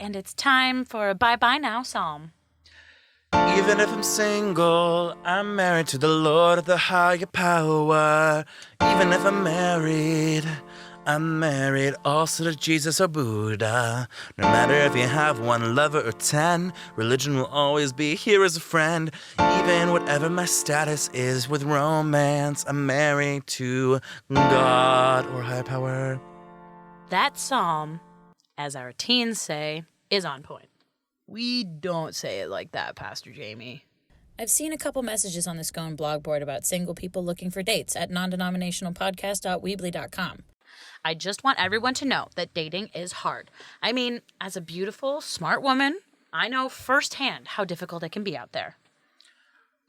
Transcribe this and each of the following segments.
and it's time for a bye-bye now psalm. Even if I'm single, I'm married to the Lord of the higher power. Even if I'm married also to Jesus or Buddha. No matter if you have one lover or 10, religion will always be here as a friend. Even whatever my status is with romance, I'm married to God or higher power. That psalm, as our teens say, is on point. We don't say it like that, Pastor Jamie. I've seen a couple messages on the SCONE blog board about single people looking for dates at non-denominationalpodcast.weebly.com. I just want everyone to know that dating is hard. I mean, as a beautiful, smart woman, I know firsthand how difficult it can be out there.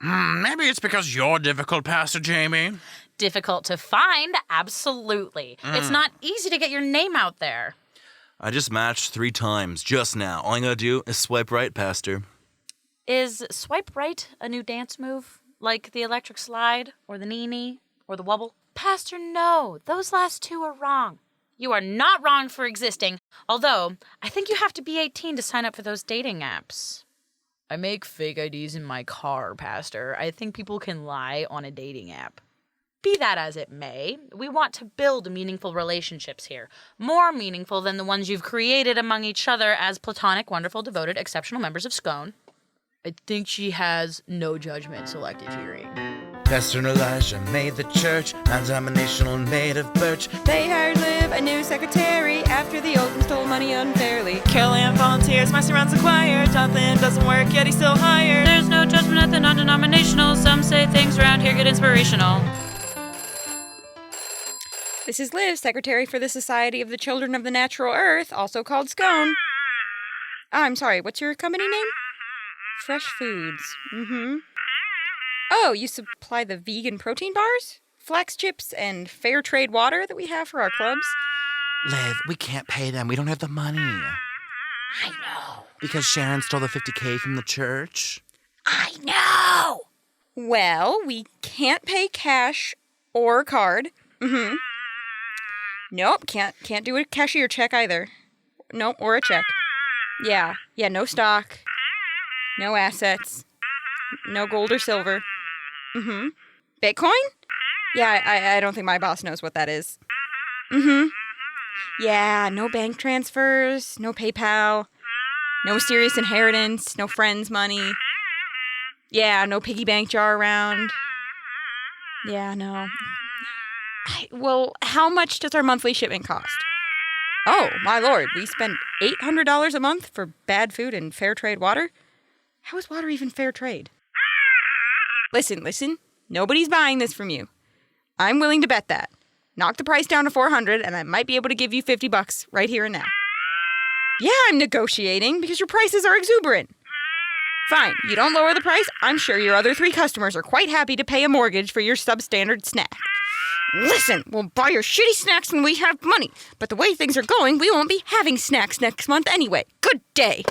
Maybe it's because you're difficult, Pastor Jamie. Difficult to find? Absolutely. It's not easy to get your name out there. I just matched 3 times just now. All I gotta do is swipe right, Pastor. Is swipe right a new dance move? Like the electric slide, or the nee-nee, or the wobble? Pastor, no. Those last 2 are wrong. You are not wrong for existing, although I think you have to be 18 to sign up for those dating apps. I make fake IDs in my car, Pastor. I think people can lie on a dating app. Be that as it may, we want to build meaningful relationships here. More meaningful than the ones you've created among each other as platonic, wonderful, devoted, exceptional members of SCONE. I think she has no judgment selective hearing. Pastor and Elijah made the church, non-denominational made of birch. They hired Liv, a new secretary, after the old one stole money unfairly. Carolyn volunteers, Marcy runs the choir. Jonathan doesn't work, yet he's still hired. There's no judgment at the non-denominational. Some say things around here get inspirational. This is Liv, secretary for the Society of the Children of the Natural Earth, also called SCONE. I'm sorry, what's your company name? Fresh Foods. Oh, you supply the vegan protein bars, flax chips, and fair trade water that we have for our clubs? Liv, we can't pay them. We don't have the money. I know. Because Sharon stole the $50K from the church. I know! Well, we can't pay cash or card. Nope, can't do a cashier check either. Nope, or a check. Yeah, no stock. No assets. No gold or silver. Bitcoin? Yeah, I don't think my boss knows what that is. Yeah, no bank transfers, no PayPal, no mysterious inheritance, no friends' money. Yeah, no piggy bank jar around. Yeah, no. Well, how much does our monthly shipment cost? Oh, my lord, we spend $800 a month for bad food and fair trade water? How is water even fair trade? Listen. Nobody's buying this from you. I'm willing to bet that. Knock the price down to $400 and I might be able to give you $50 right here and now. Yeah, I'm negotiating because your prices are exuberant. Fine, you don't lower the price. I'm sure your other 3 customers are quite happy to pay a mortgage for your substandard snack. Listen, we'll buy your shitty snacks when we have money. But the way things are going, we won't be having snacks next month anyway. Good day.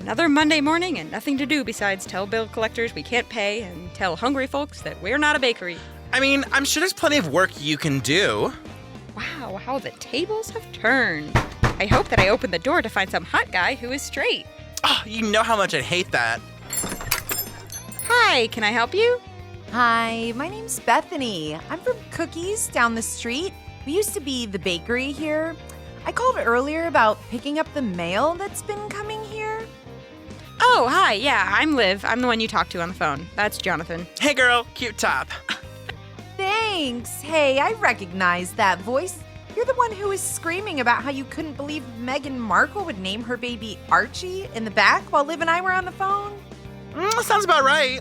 Another Monday morning and nothing to do besides tell bill collectors we can't pay and tell hungry folks that we're not a bakery. I mean, I'm sure there's plenty of work you can do. Wow, how the tables have turned. I hope that I open the door to find some hot guy who is straight. Oh, you know how much I hate that. Hi, can I help you? Hi, my name's Bethany. I'm from Cookies down the street. We used to be the bakery here. I called earlier about picking up the mail that's been coming here. Oh, hi, yeah, I'm Liv. I'm the one you talked to on the phone. That's Jonathan. Hey girl, cute top. Thanks. Hey, I recognize that voice. You're the one who was screaming about how you couldn't believe Meghan Markle would name her baby Archie in the back while Liv and I were on the phone? Sounds about right.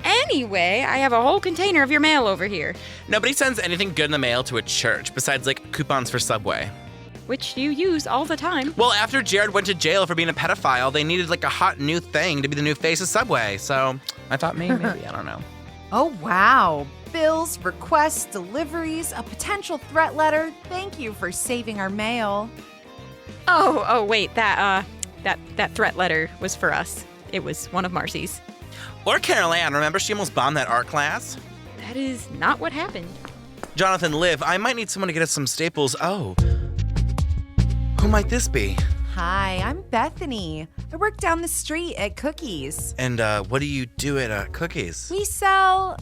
Anyway, I have a whole container of your mail over here. Nobody sends anything good in the mail to a church besides, like, coupons for Subway. Which you use all the time. Well, after Jared went to jail for being a pedophile, they needed, like, a hot new thing to be the new face of Subway. So I thought maybe, I don't know. Oh, wow. Bills, requests, deliveries, a potential threat letter. Thank you for saving our mail. Oh, wait, that threat letter was for us. It was one of Marcy's. Or Carol Ann, remember she almost bombed that art class? That is not what happened. Jonathan, Liv, I might need someone to get us some staples. Oh. Who might this be? Hi, I'm Bethany. I work down the street at Cookies. And what do you do at Cookies? We sell,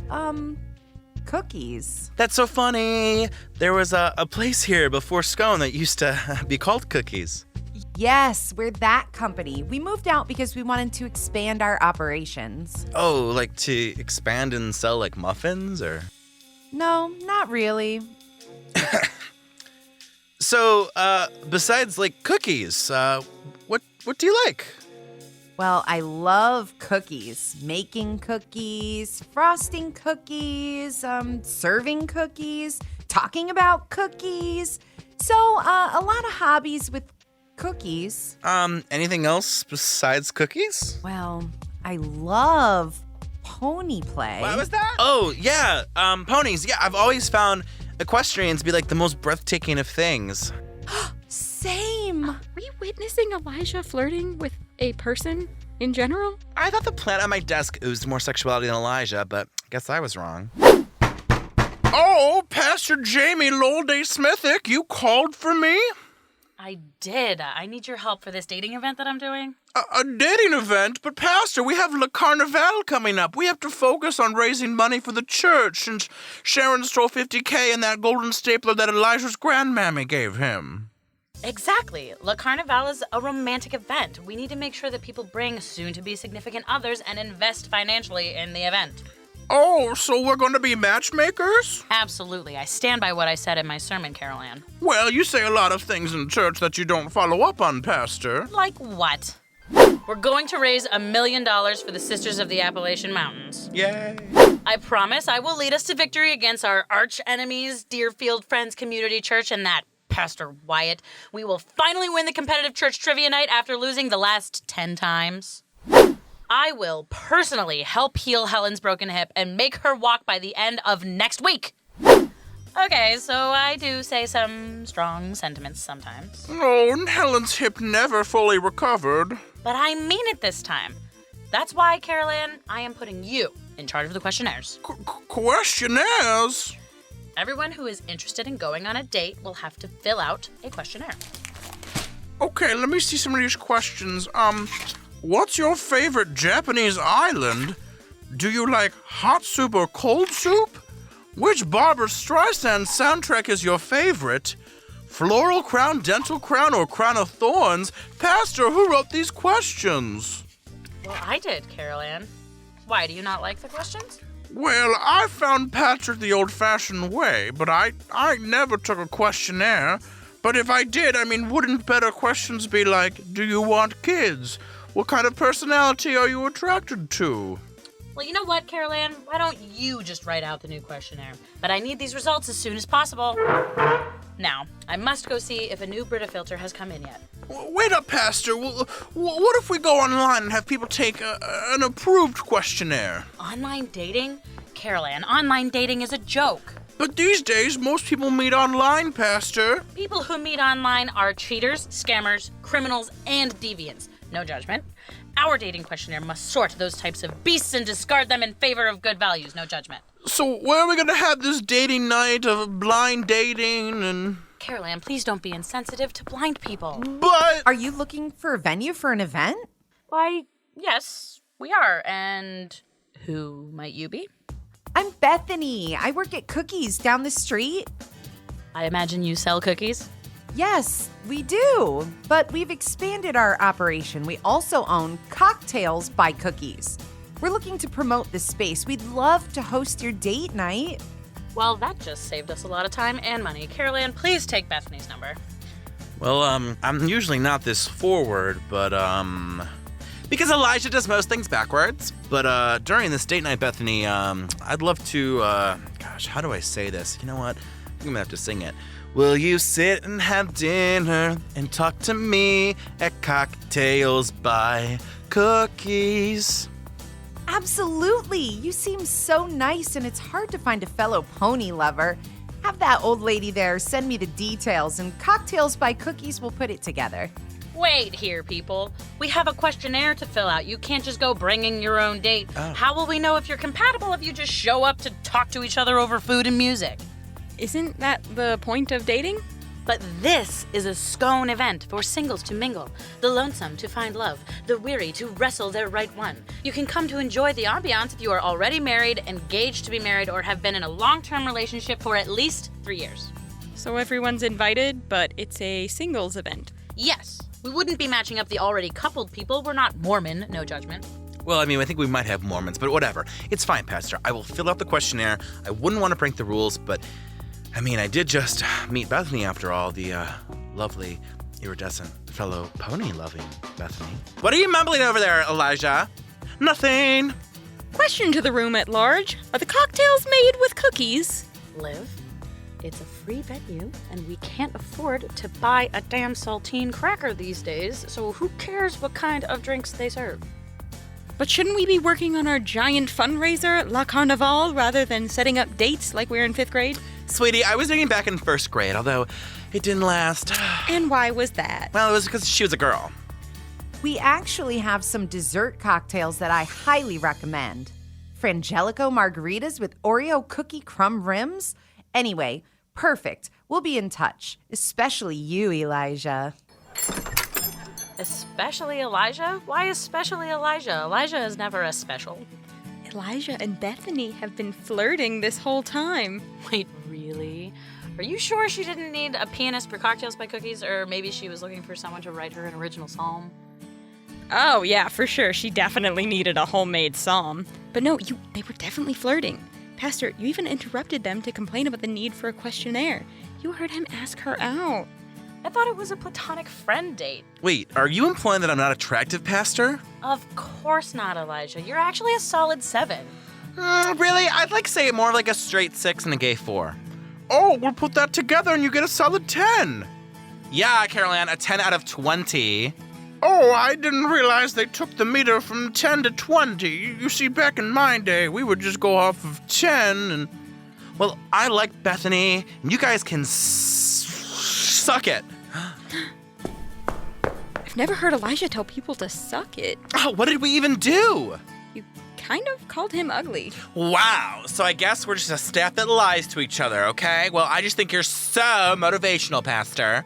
cookies. That's so funny. There was a place here before SCONE that used to be called Cookies. Yes, we're that company. We moved out because we wanted to expand our operations. Oh, like to expand and sell like muffins or? No, not really. So, besides like cookies, what do you like? Well, I love cookies. Making cookies, frosting cookies, serving cookies, talking about cookies. So, a lot of hobbies with cookies. Anything else besides cookies? Well, I love pony play. What was that? Oh, yeah, ponies. Yeah, I've always found equestrians be like the most breathtaking of things. Same. Were you witnessing Elijah flirting with a person in general? I thought the plant on my desk oozed more sexuality than Elijah, but I guess I was wrong. Oh, Pastor Jamie Lolday Smithick, you called for me? I did. I need your help for this dating event that I'm doing. A dating event? But Pastor, we have Le Carnival coming up. We have to focus on raising money for the church, and Sharon stole $50K in that golden stapler that Elijah's grandmammy gave him. Exactly. Le Carnival is a romantic event. We need to make sure that people bring soon-to-be significant others and invest financially in the event. Oh, so we're going to be matchmakers? Absolutely. I stand by what I said in my sermon, Carol Ann. Well, you say a lot of things in church that you don't follow up on, Pastor. Like what? We're going to raise $1 million for the Sisters of the Appalachian Mountains. Yay. I promise I will lead us to victory against our arch enemies, Deerfield Friends Community Church, and that Pastor Wyatt. We will finally win the competitive church trivia night after losing the last 10 times. I will personally help heal Helen's broken hip and make her walk by the end of next week. Okay, so I do say some strong sentiments sometimes. Oh, Helen's hip never fully recovered. But I mean it this time. That's why, Carol Ann, I am putting you in charge of the questionnaires. Questionnaires? Everyone who is interested in going on a date will have to fill out a questionnaire. Okay, let me see some of these questions. What's your favorite Japanese island? Do you like hot soup or cold soup? Which Barbra Streisand soundtrack is your favorite? Floral crown, dental crown, or crown of thorns? Pastor, who wrote these questions? Well, I did, Carol Ann. Why, do you not like the questions? Well, I found Patrick the old-fashioned way, but I never took a questionnaire. But if I did, wouldn't better questions be like, do you want kids? What kind of personality are you attracted to? Well, you know what, Carol Ann? Why don't you just write out the new questionnaire? But I need these results as soon as possible. Now, I must go see if a new Brita filter has come in yet. Wait up, Pastor. What if we go online and have people take an approved questionnaire? Online dating? Carol Ann, online dating is a joke. But these days, most people meet online, Pastor. People who meet online are cheaters, scammers, criminals, and deviants. No judgment. Our dating questionnaire must sort those types of beasts and discard them in favor of good values. No judgment. So where are we going to have this dating night of blind dating and... Carol Ann, please don't be insensitive to blind people. But... Are you looking for a venue for an event? Why, yes, we are. And who might you be? I'm Bethany. I work at Cookies down the street. I imagine you sell cookies? Yes, we do. But we've expanded our operation. We also own Cocktails by Cookies. We're looking to promote this space. We'd love to host your date night. Well, that just saved us a lot of time and money. Carol Ann, please take Bethany's number. Well, I'm usually not this forward, but, because Elijah does most things backwards. But, during this date night, Bethany, I'd love to, how do I say this? You know what? I'm gonna have to sing it. Will you sit and have dinner and talk to me at Cocktails by Cookies? Absolutely. You seem so nice, and it's hard to find a fellow pony lover. Have that old lady there send me the details, and Cocktails by Cookies will put it together. Wait here, people. We have a questionnaire to fill out. You can't just go bringing your own date. Oh. How will we know if you're compatible if you just show up to talk to each other over food and music? Isn't that the point of dating? But this is a SCONE event for singles to mingle, the lonesome to find love, the weary to wrestle their right one. You can come to enjoy the ambiance if you are already married, engaged to be married, or have been in a long-term relationship for at least 3 years. So everyone's invited, but it's a singles event. Yes, we wouldn't be matching up the already coupled people. We're not Mormon, no judgment. Well, I mean, I think we might have Mormons, but whatever. It's fine, Pastor. I will fill out the questionnaire. I wouldn't want to break the rules, but I mean, I did just meet Bethany after all, the lovely, iridescent fellow pony-loving Bethany. What are you mumbling over there, Elijah? Nothing. Question to the room at large. Are the cocktails made with cookies? Liv, it's a free venue, and we can't afford to buy a damn saltine cracker these days, so who cares what kind of drinks they serve? But shouldn't we be working on our giant fundraiser, La Carnival, rather than setting up dates like we were in 5th grade? Sweetie, I was dating back in 1st grade, although it didn't last. And why was that? Well, it was because she was a girl. We actually have some dessert cocktails that I highly recommend. Frangelico margaritas with Oreo cookie crumb rims. Anyway, perfect. We'll be in touch, especially you, Elijah. Especially Elijah? Why especially Elijah? Elijah is never a special. Elijah and Bethany have been flirting this whole time. Wait, really? Are you sure she didn't need a pianist for Cocktails by Cookies, or maybe she was looking for someone to write her an original psalm? Oh, yeah, for sure. She definitely needed a homemade psalm. But no, they were definitely flirting. Pastor, you even interrupted them to complain about the need for a questionnaire. You heard him ask her out. I thought it was a platonic friend date. Wait, are you implying that I'm not attractive, Pastor? Of course not, Elijah. You're actually a solid 7. Really? I'd like to say it more like a straight 6 and a gay 4. Oh, we'll put that together and you get a solid 10. Yeah, Carolyn, a 10 out of 20. Oh, I didn't realize they took the meter from 10 to 20. You see, back in my day, we would just go off of 10 and... Well, I like Bethany, and you guys can suck it. I've never heard Elijah tell people to suck it. Oh, what did we even do? You kind of called him ugly. Wow, so I guess we're just a staff that lies to each other, okay? Well, I just think you're so motivational, Pastor.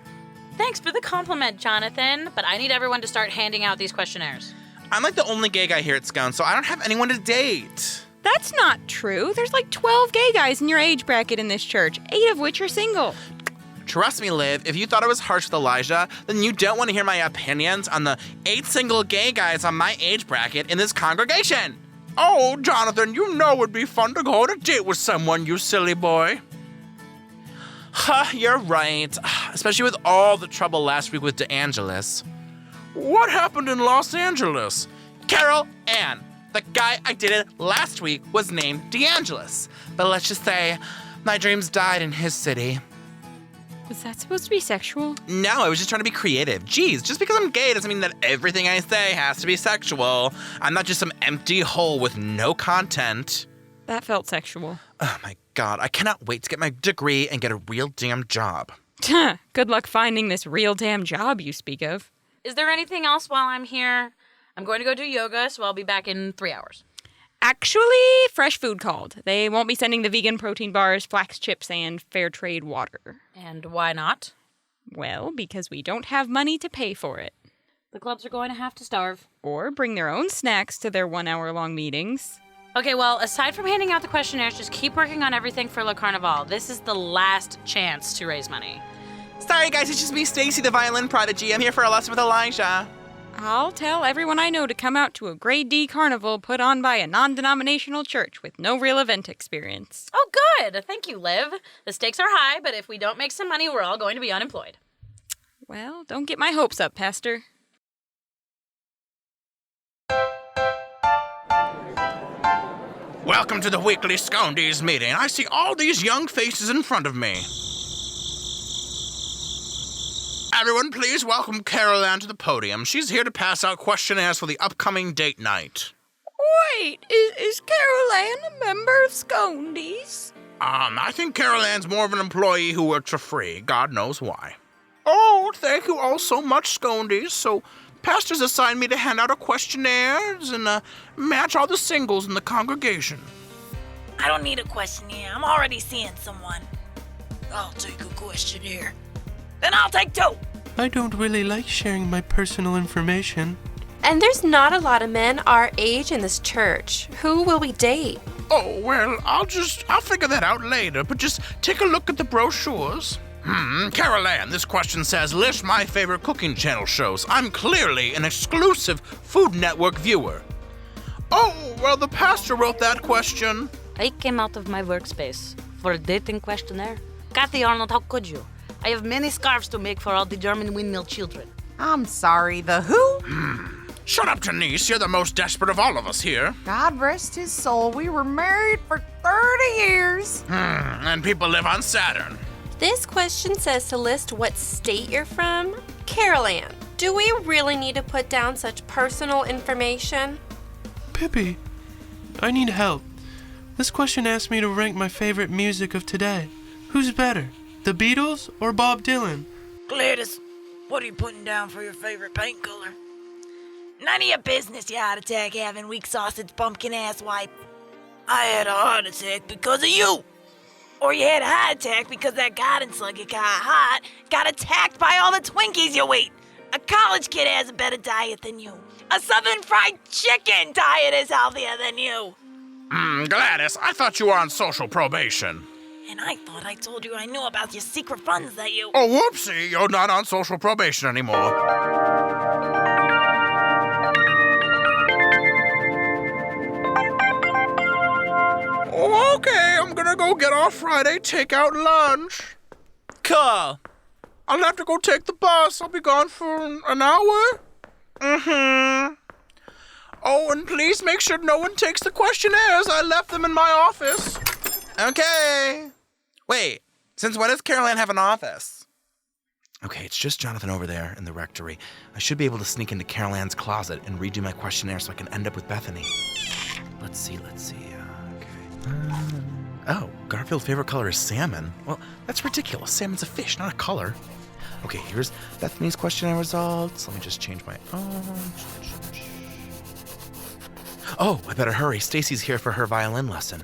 Thanks for the compliment, Jonathan, but I need everyone to start handing out these questionnaires. I'm like the only gay guy here at SCONE, so I don't have anyone to date. That's not true. There's like 12 gay guys in your age bracket in this church, 8 of which are single. Trust me, Liv, if you thought I was harsh with Elijah, then you don't want to hear my opinions on the 8 single gay guys on my age bracket in this congregation. Oh, Jonathan, you know it'd be fun to go on a date with someone, you silly boy. Huh, you're right. Especially with all the trouble last week with DeAngelis. What happened in Los Angeles? Carol Ann. The guy I dated last week was named DeAngelis. But let's just say my dreams died in his city. Was that supposed to be sexual? No, I was just trying to be creative. Jeez, just because I'm gay doesn't mean that everything I say has to be sexual. I'm not just some empty hole with no content. That felt sexual. Oh my God, I cannot wait to get my degree and get a real damn job. Good luck finding this real damn job you speak of. Is there anything else while I'm here? I'm going to go do yoga, so I'll be back in 3 hours. Actually, fresh food called. They won't be sending the vegan protein bars, flax chips, and fair trade water. And why not? Well, because we don't have money to pay for it. The clubs are going to have to starve. Or bring their own snacks to their 1-hour-long meetings. Okay, well, aside from handing out the questionnaires, just keep working on everything for Le Carnival. This is the last chance to raise money. Sorry guys, it's just me, Stacy, the violin prodigy. I'm here for a lesson with Elijah. I'll tell everyone I know to come out to a grade D carnival put on by a non-denominational church with no real event experience. Oh, good. Thank you, Liv. The stakes are high, but if we don't make some money, we're all going to be unemployed. Well, don't get my hopes up, Pastor. Welcome to the weekly SCONE meeting. I see all these young faces in front of me. Everyone, please welcome Carol Ann to the podium. She's here to pass out questionnaires for the upcoming date night. Wait, is Carol Ann a member of SCONE? I think Carol Ann's more of an employee who works for free. God knows why. Oh, thank you all so much, SCONE. So, pastors assigned me to hand out our questionnaires and match all the singles in the congregation. I don't need a questionnaire. I'm already seeing someone. I'll take a questionnaire. Then I'll take 2. I don't really like sharing my personal information. And there's not a lot of men our age in this church. Who will we date? Oh, well, I'll figure that out later, but just take a look at the brochures. Carol Ann, this question says, list my favorite cooking channel shows. I'm clearly an exclusive Food Network viewer. Oh, well, the pastor wrote that question. I came out of my workspace for a dating questionnaire. Kathy Arnold, how could you? I have many scarves to make for all the German windmill children. I'm sorry, the who? Shut up, Janice. You're the most desperate of all of us here. God rest his soul. We were married for 30 years. And people live on Saturn. This question says to list what state you're from. Carol Ann, do we really need to put down such personal information? Pippi, I need help. This question asked me to rank my favorite music of today. Who's better, the Beatles or Bob Dylan? Gladys, what are you putting down for your favorite paint color? None of your business, you heart attack having weak sausage pumpkin ass wipe. I had a heart attack because of you. Or you had a heart attack because that garden slug you got hot got attacked by all the Twinkies you eat. A college kid has a better diet than you. A Southern Fried Chicken diet is healthier than you. Gladys, I thought you were on social probation. And I thought I told you I knew about your secret funds that you... Oh, whoopsie, you're not on social probation anymore. Okay, I'm gonna go get our Friday takeout lunch. Cool. I'll have to go take the bus. I'll be gone for an hour. Oh, and please make sure no one takes the questionnaires. I left them in my office. Okay. Wait, since when does Carol Ann have an office? Okay, it's just Jonathan over there in the rectory. I should be able to sneak into Carol Ann's closet and redo my questionnaire so I can end up with Bethany. Let's see. Oh, Garfield's favorite color is salmon. Well, that's ridiculous. Salmon's a fish, not a color. Okay, here's Bethany's questionnaire results. Let me just change my own. Oh, I better hurry. Stacy's here for her violin lesson.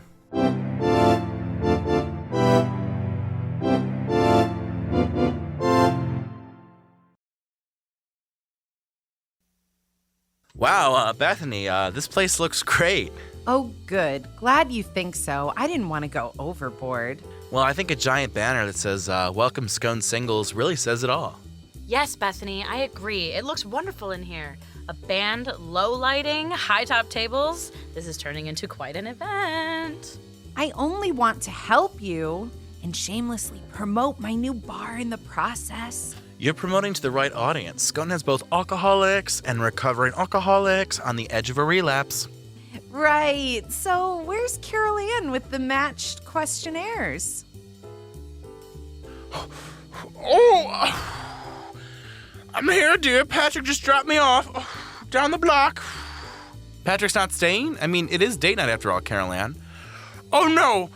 Wow, Bethany, this place looks great. Oh, good. Glad you think so. I didn't want to go overboard. Well, I think a giant banner that says, Welcome Scone Singles really says it all. Yes, Bethany, I agree. It looks wonderful in here. A band, low lighting, high top tables. This is turning into quite an event. I only want to help you and shamelessly promote my new bar in the process. You're promoting to the right audience. Scone has both alcoholics and recovering alcoholics on the edge of a relapse. Right. So where's Carol Ann with the matched questionnaires? I'm here, dear. Patrick just dropped me off down the block. Patrick's not staying? I mean, it is date night after all, Carol Ann. Oh, no.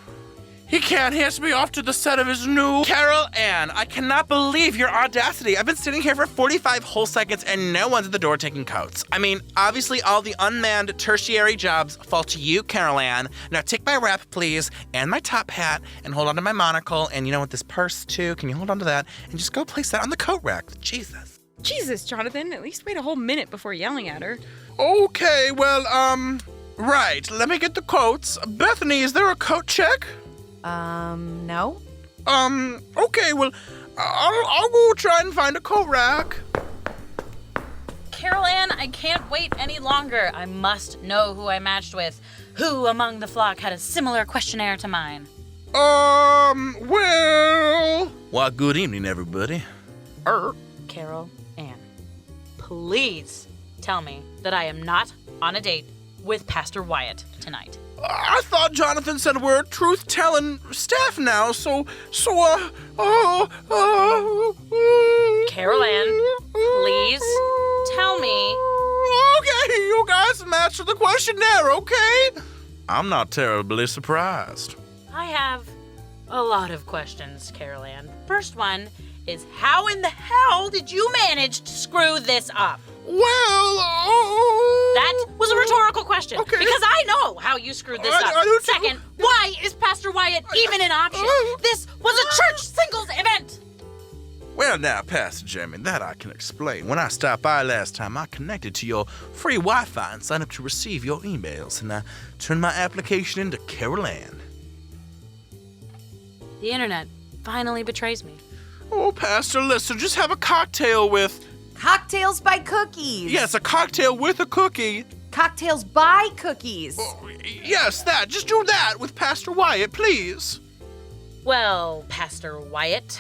He can't. He has to be off to the set of his new... Carol Ann, I cannot believe your audacity. I've been sitting here for 45 whole seconds and no one's at the door taking coats. I mean, obviously all the unmanned tertiary jobs fall to you, Carol Ann. Now take my wrap, please, and my top hat, and hold on to my monocle, and you know what, this purse, too. Can you hold on to that? And just go place that on the coat rack. Jesus, Jonathan. At least wait a whole minute before yelling at her. Okay, well, right. Let me get the coats. Bethany, is there a coat check? No. Okay, well, I'll go try and find a coat rack. Carol Ann, I can't wait any longer. I must know who I matched with. Who among the flock had a similar questionnaire to mine? Well... Well, good evening, everybody. Carol Ann, please tell me that I am not on a date with Pastor Wyatt tonight. I thought Jonathan said we're a truth-telling staff now, so, Carol Ann, please tell me. Okay, you guys matched the questionnaire, okay? I'm not terribly surprised. I have a lot of questions, Carol Ann. First one is, how in the hell did you manage to screw this up? Well, that was a rhetorical question. Okay. Because I know how you screwed this up. I do too. Second, why is Pastor Wyatt even an option? This was a church singles event. Well, now, Pastor Jeremy, that I can explain. When I stopped by last time, I connected to your free Wi-Fi and signed up to receive your emails, and I turned my application into Carol Ann. The internet finally betrays me. Oh, Pastor, listen, just have a cocktail with... Cocktails by Cookies. Yes, a cocktail with a cookie. Cocktails by Cookies. Oh, yes, that. Just do that with Pastor Wyatt, please. Well, Pastor Wyatt,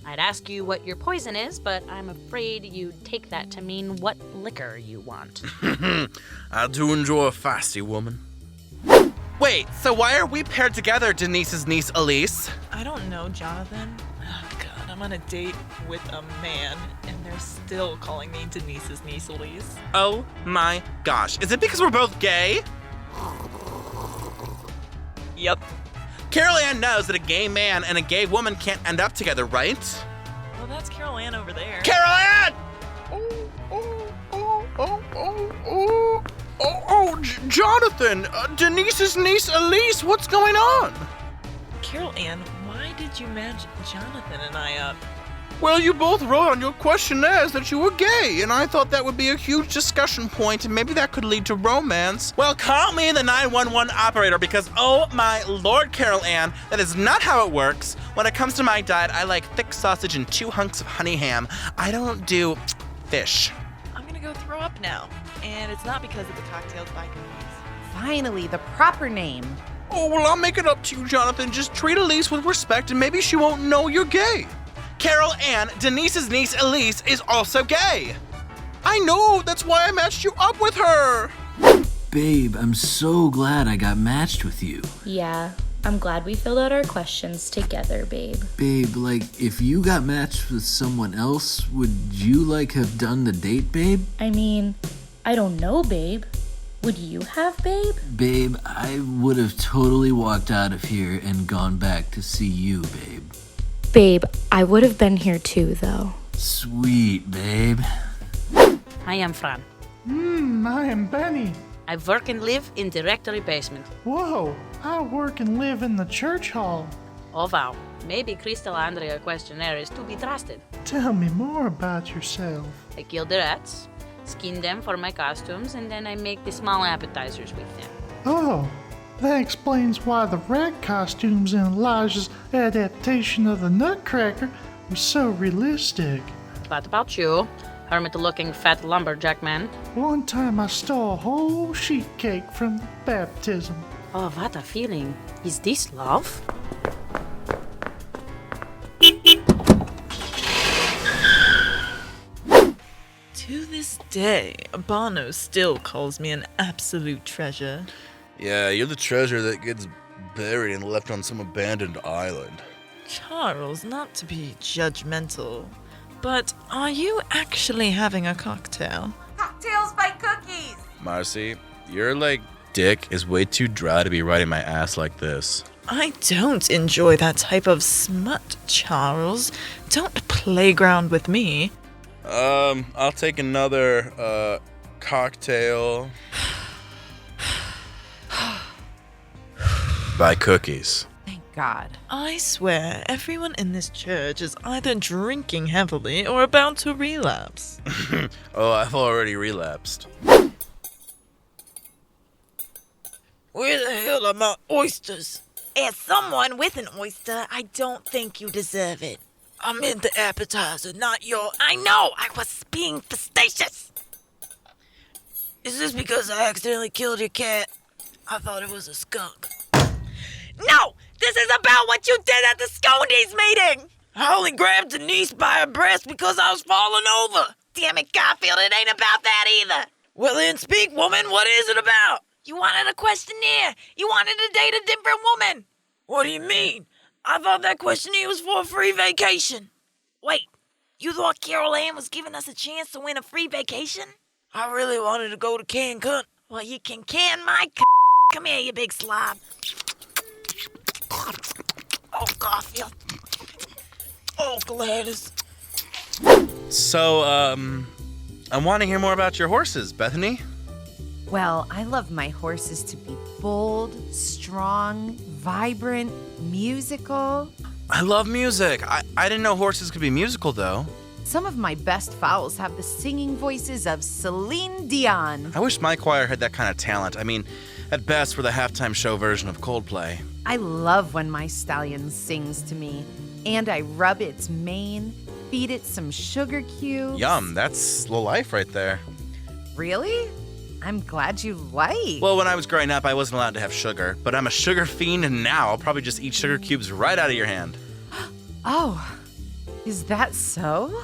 I'd ask you what your poison is, but I'm afraid you'd take that to mean what liquor you want. I do enjoy a feisty woman. Wait, so why are we paired together, Denise's niece Elise? I don't know, Jonathan. Oh, God, I'm on a date with a man, and they're still calling me Denise's niece Elise. Oh my gosh. Is it because we're both gay? Yep. Carol Ann knows that a gay man and a gay woman can't end up together, right? Well, that's Carol Ann over there. Carol Ann! Jonathan! Denise's niece Elise, what's going on? Carol Ann, why did you match Jonathan and I up? Well, you both wrote on your questionnaires that you were gay, and I thought that would be a huge discussion point, and maybe that could lead to romance. Well, call me the 911 operator, because, oh my Lord, Carol Ann, that is not how it works. When it comes to my diet, I like thick sausage and 2 hunks of honey ham. I don't do fish. I'm gonna go throw up now, and it's not because of the cocktails by Cookies. Finally, the proper name. Oh, well, I'll make it up to you, Jonathan. Just treat Elise with respect, and maybe she won't know you're gay. Carol Ann, Denise's niece Elise, is also gay. I know, that's why I matched you up with her. Babe, I'm so glad I got matched with you. Yeah, I'm glad we filled out our questions together, babe. Babe, like, if you got matched with someone else, would you, have done the date, babe? I mean, I don't know, babe. Would you have, babe? Babe, I would have totally walked out of here and gone back to see you, babe. Babe, I would have been here too, though. Sweet, babe. I am Fran. I am Benny. I work and live in the rectory basement. Whoa, I work and live in the church hall. Oh wow, maybe Crystal Andrea questionnaire is to be trusted. Tell me more about yourself. I kill the rats, skin them for my costumes, and then I make the small appetizers with them. Oh, that explains why the rat costumes in Elijah's adaptation of the Nutcracker were so realistic. What about you, hermit-looking fat lumberjack man? One time I stole a whole sheet cake from the baptism. Oh, what a feeling. Is this love? To this day, Bono still calls me an absolute treasure. Yeah, you're the treasure that gets buried and left on some abandoned island. Charles, not to be judgmental, but are you actually having a cocktail? Cocktails by Cookies. Marcy, your, dick is way too dry to be riding my ass like this. I don't enjoy that type of smut, Charles. Don't playground with me. I'll take another, cocktail. By Cookies. Thank God. I swear, everyone in this church is either drinking heavily or about to relapse. Oh, I've already relapsed. Where the hell are my oysters? As someone with an oyster, I don't think you deserve it. I meant the appetizer, not your... I know! I was being facetious! Is this because I accidentally killed your cat? I thought it was a skunk. No! This is about what you did at the SCONE meeting! I only grabbed Denise by her breast because I was falling over. Damn it, Garfield, it ain't about that either. Well then, speak, woman. What is it about? You wanted a questionnaire. You wanted to date a different woman. What do you mean? I thought that questionnaire was for a free vacation. Wait, you thought Carol Ann was giving us a chance to win a free vacation? I really wanted to go to Cancun. Well, you can can my Come here, you big slob. Oh, Garfield. Oh, Gladys. So, I want to hear more about your horses, Bethany. Well, I love my horses to be bold, strong, vibrant, musical. I love music. I didn't know horses could be musical, though. Some of my best fowls have the singing voices of Celine Dion. I wish my choir had that kind of talent. I mean, at best, we're the halftime show version of Coldplay. I love when my stallion sings to me, and I rub its mane, feed it some sugar cubes. Yum, that's the life right there. Really? I'm glad you like. Well, when I was growing up, I wasn't allowed to have sugar, but I'm a sugar fiend, and now I'll probably just eat sugar cubes right out of your hand. Oh, is that so?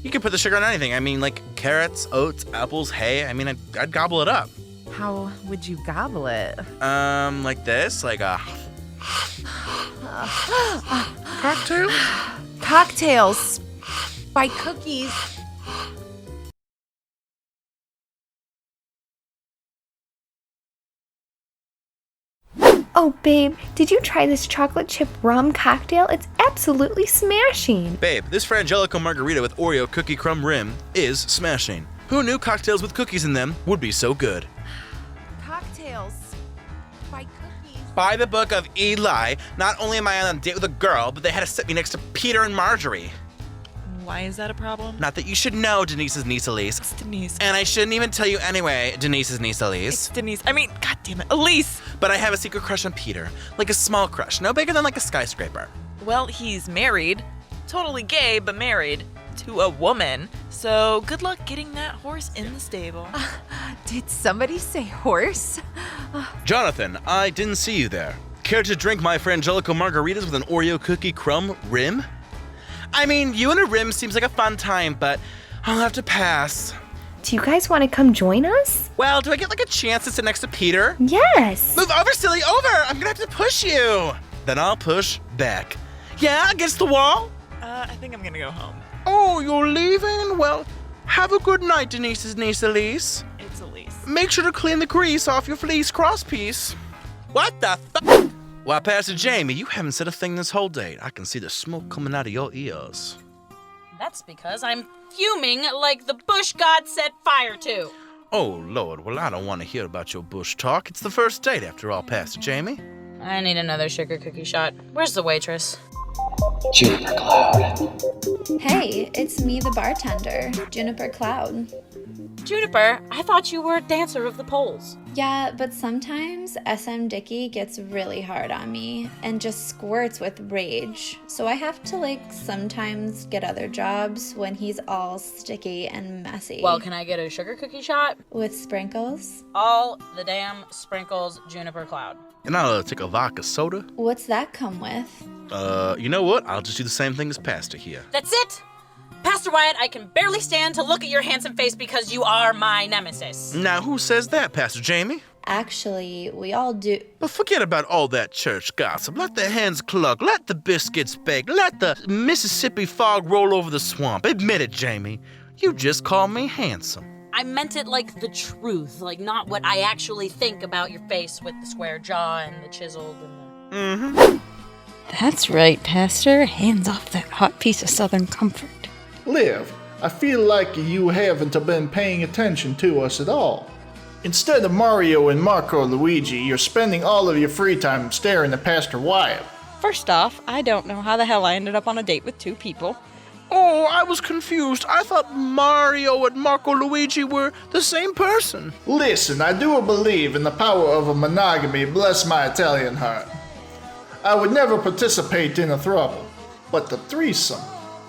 You can put the sugar on anything. I mean, like carrots, oats, apples, hay. I mean, I'd gobble it up. How would you gobble it? Like this, like a... Cocktail? Cocktails. By cookies. Oh, babe, did you try this chocolate chip rum cocktail? It's absolutely smashing. Babe, this Frangelico margarita with Oreo cookie crumb rim is smashing. Who knew cocktails with cookies in them would be so good? Cocktails. By cookies. By the book of Eli, not only am I on a date with a girl, but they had to sit me next to Peter and Marjorie. Why is that a problem? Not that you should know Denise's niece Elise. It's Denise. And I shouldn't even tell you anyway, Denise's niece Elise. It's Denise. I mean, goddammit, Elise! But I have a secret crush on Peter. Like a small crush, no bigger than like a skyscraper. Well, he's married. Totally gay, but married. To a woman. So good luck getting that horse in the stable. Did somebody say horse? Jonathan, I didn't see you there. Care to drink my Frangelico margaritas with an Oreo cookie crumb rim? I mean, you and a rim seems like a fun time, but I'll have to pass. Do you guys want to come join us? Well, do I get like a chance to sit next to Peter? Yes. Move over, silly, over! I'm gonna have to push you. Then I'll push back. Yeah, against the wall? I think I'm gonna go home. Oh, you're leaving? Well, have a good night, Denise's niece Elise. It's Elise. Make sure to clean the grease off your fleece crosspiece. What the fuck? Why, Pastor Jamie, you haven't said a thing this whole date. I can see the smoke coming out of your ears. That's because I'm fuming like the bush god set fire to. Oh, Lord, well, I don't want to hear about your bush talk. It's the first date, after all, Pastor Jamie. I need another sugar cookie shot. Where's the waitress? Juniper Cloud. Hey, it's me, the bartender, Juniper Cloud. Juniper, I thought you were a dancer of the poles. Yeah, but sometimes SM Dicky gets really hard on me and just squirts with rage. So I have to, sometimes get other jobs when he's all sticky and messy. Well, can I get a sugar cookie shot? With sprinkles? All the damn sprinkles, Juniper Cloud. And I'll take a vodka soda. What's that come with? You know what? I'll just do the same thing as Pastor here. That's it! Pastor Wyatt, I can barely stand to look at your handsome face because you are my nemesis. Now, who says that, Pastor Jamie? Actually, we all do. But forget about all that church gossip. Let the hens cluck. Let the biscuits bake. Let the Mississippi fog roll over the swamp. Admit it, Jamie. You just called me handsome. I meant it like the truth, like not what I actually think about your face with the square jaw and the chiseled and the... Mm-hmm. That's right, Pastor. Hands off that hot piece of Southern comfort. Liv, I feel like you haven't been paying attention to us at all. Instead of Mario and Marco Luigi, you're spending all of your free time staring at Pastor Wyatt. First off, I don't know how the hell I ended up on a date with two people. Oh, I was confused. I thought Mario and Marco Luigi were the same person. Listen, I do believe in the power of a monogamy, bless my Italian heart. I would never participate in a throuple, but the threesome,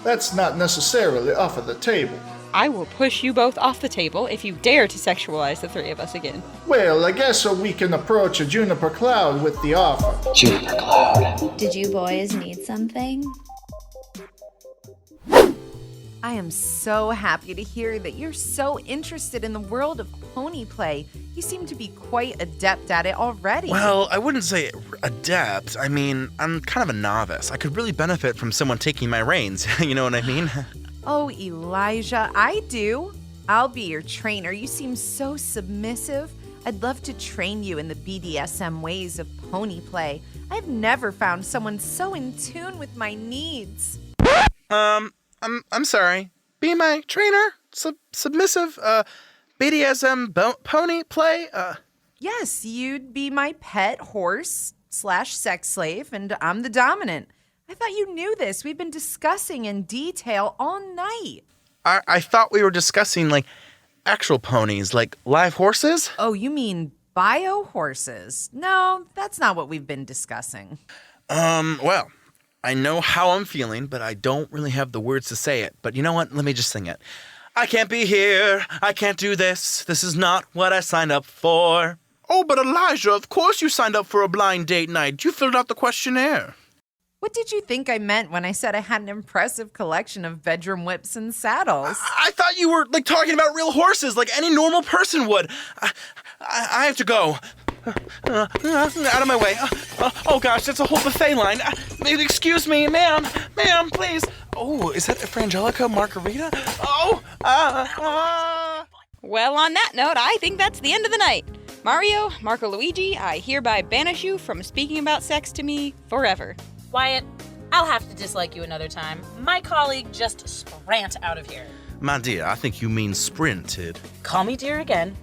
that's not necessarily off of the table. I will push you both off the table if you dare to sexualize the three of us again. Well, I guess we can approach a Juniper Cloud with the offer. Juniper Cloud. Did you boys need something? I am so happy to hear that you're so interested in the world of pony play. You seem to be quite adept at it already. Well, I wouldn't say adept. I mean, I'm kind of a novice. I could really benefit from someone taking my reins. You know what I mean? Oh, Elijah, I do. I'll be your trainer. You seem so submissive. I'd love to train you in the BDSM ways of pony play. I've never found someone so in tune with my needs. I'm sorry. Be my trainer? Submissive? BDSM pony play? Yes, you'd be my pet horse / sex slave, and I'm the dominant. I thought you knew this. We've been discussing in detail all night. I thought we were discussing, like, actual ponies, like live horses? Oh, you mean bio horses? No, that's not what we've been discussing. Well, I know how I'm feeling, but I don't really have the words to say it. But you know what? Let me just sing it. I can't be here. I can't do this. This is not what I signed up for. Oh, but Elijah, of course you signed up for a blind date night. You filled out the questionnaire. What did you think I meant when I said I had an impressive collection of bedroom whips and saddles? I thought you were, like, talking about real horses, like any normal person would. I have to go. Out of my way. Oh, gosh, that's a whole buffet line. Excuse me, ma'am, please. Oh, is that a Frangelico margarita? Oh, Well, on that note, I think that's the end of the night. Mario, Marco Luigi, I hereby banish you from speaking about sex to me forever. Wyatt, I'll have to dislike you another time. My colleague just sprant out of here. My dear, I think you mean sprinted. Call me dear again,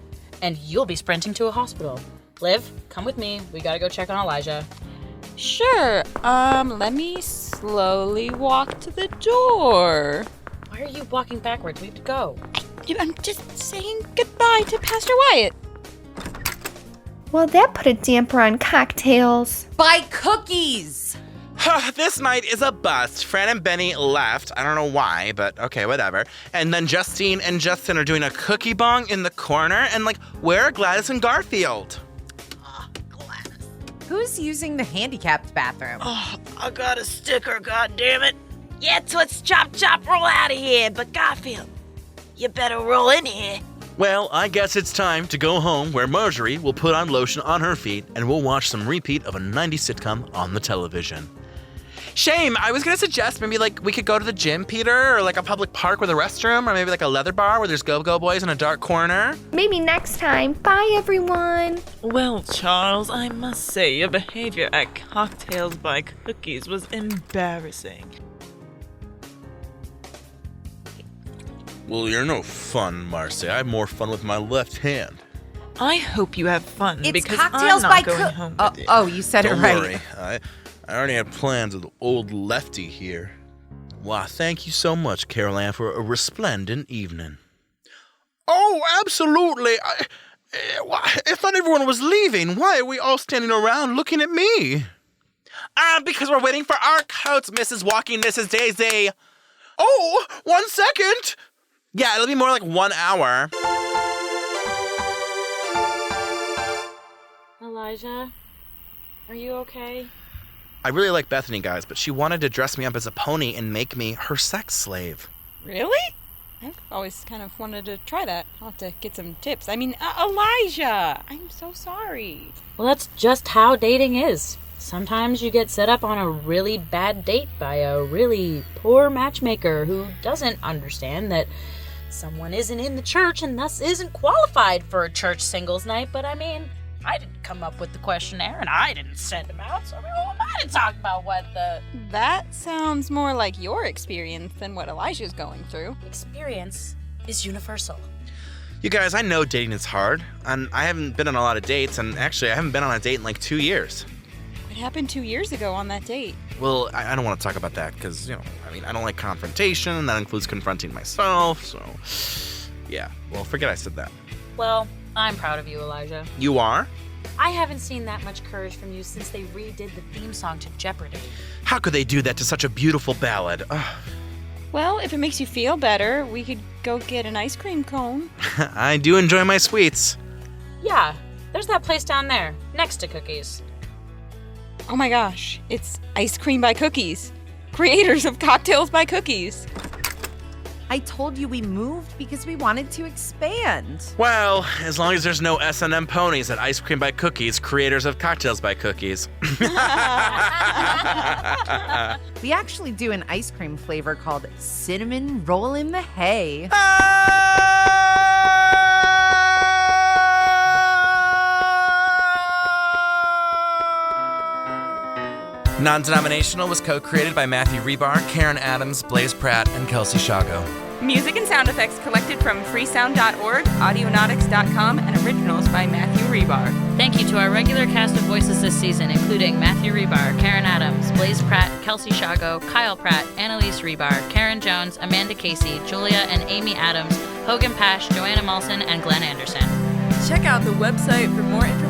and you'll be sprinting to a hospital. Liv, come with me. We gotta go check on Elijah. Sure. Let me slowly walk to the door. Why are you walking backwards? We have to go. I'm just saying goodbye to Pastor Wyatt. Well, that put a damper on cocktails. Buy cookies! This night is a bust. Fran and Benny left. I don't know why, but okay, whatever. And then Justine and Justin are doing a cookie bong in the corner. And, like, where are Gladys and Garfield? Who's using the handicapped bathroom? Oh, I got a sticker, goddammit. Yeah, Toots, chop, roll out of here. But Garfield, you better roll in here. Well, I guess it's time to go home where Marjorie will put on lotion on her feet and we'll watch some repeat of a 90s sitcom on the television. Shame, I was gonna suggest maybe like we could go to the gym, Peter, or like a public park with a restroom, or maybe like a leather bar where there's go-go boys in a dark corner. Maybe next time. Bye, everyone. Well, Charles, I must say your behavior at Cocktails by Cookies was embarrassing. Well, you're no fun, Marcy. I have more fun with my left hand. I hope you have fun It's because Cocktails I'm by not going home with you. Oh, you said Don't it right. worry. I already had plans with old Lefty here. Why, thank you so much, Carol Ann, for a resplendent evening. Oh, absolutely. I thought everyone was leaving. Why are we all standing around looking at me? Because we're waiting for our coats, Mrs. Walking Mrs. Daisy. Oh, 1 second. Yeah, it'll be more like 1 hour. Elijah, are you okay? I really like Bethany, guys, but she wanted to dress me up as a pony and make me her sex slave. Really? I've always kind of wanted to try that. I'll have to get some tips. I mean, Elijah! I'm so sorry. Well, that's just how dating is. Sometimes you get set up on a really bad date by a really poor matchmaker who doesn't understand that someone isn't in the church and thus isn't qualified for a church singles night. But I mean, I didn't come up with the questionnaire and I didn't send them out, so I mean, who am I to talk about what the... That sounds more like your experience than what Elijah's going through. Experience is universal. You guys, I know dating is hard, and I haven't been on a lot of dates, and actually I haven't been on a date in like 2 years. What happened 2 years ago on that date? Well, I don't want to talk about that because, I don't like confrontation, and that includes confronting myself, so... Yeah, well, forget I said that. Well, I'm proud of you, Elijah. You are? I haven't seen that much courage from you since they redid the theme song to Jeopardy. How could they do that to such a beautiful ballad? Ugh. Well, if it makes you feel better, we could go get an ice cream cone. I do enjoy my sweets. Yeah, there's that place down there, next to Cookies. Oh my gosh, it's Ice Cream by Cookies. Creators of Cocktails by Cookies. I told you we moved because we wanted to expand. Well, as long as there's no S&M ponies at Ice Cream by Cookies, creators of Cocktails by Cookies. We actually do an ice cream flavor called Cinnamon Roll in the Hay. Non-Denominational was co-created by Matthew Hribar, Karen Adams, Blaze Pratt, and Kelsey Shawgo. Music and sound effects collected from freesound.org, audionautics.com, and originals by Matthew Hribar. Thank you to our regular cast of voices this season, including Matthew Hribar, Karyn Adams, Blaze Pratt, Kelsey Shawgo, Kyle Pratt, Annaliese Hribar, Karen Jones, Amanda Casey, Julia and Amy Adams, Hogan Pash, Joanna Malson, and Glenn Anderson. Check out the website for more information